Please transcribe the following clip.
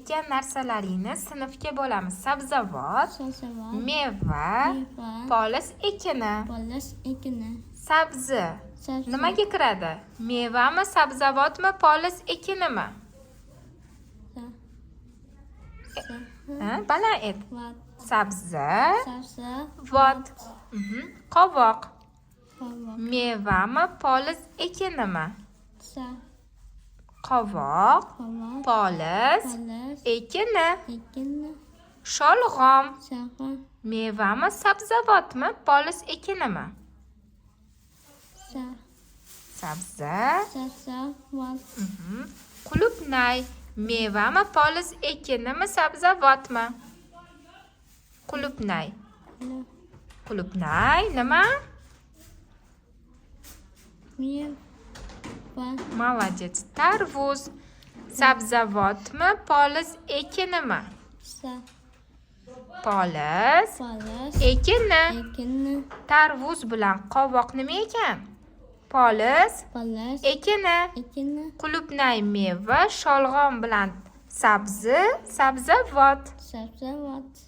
ekkan narsalaringni sinfga bo'lamiz. Sabzavot, Sabzavot. meva, Meva. poliz ekini. Poliz ekini. Sabzi Sabzi. nimaga kiradi? Mevami, sabzavotmi, poliz ekinimi? Baland ayt. Vat. Sabzi, Sabzi. vot. Qovoq. Qovoq. Mevami, poliz ekinimi? Qovoq. Qovoq, poliz Poliz. ekini. Ekini. Sholg'om. Sholg'om. Mevami, sabzavotmi, poliz ekinimi? Sabzi. Sabzavot. Qulupnay. Mevami, poliz ekinimi, sabzavotmi? Qulupnay. Qulupnay nima? Meva. Молодец. Tarvuz. Sabzavotmi, poliz ekinimi? Poliz Poliz. ekini. Ekini. Tarvuz bilan qovoq nima ekan? Poliz Poliz. ekini. Ekini. Qulupnay meva, sholg'om bilan sabzi, sabzavot. Sabzavot.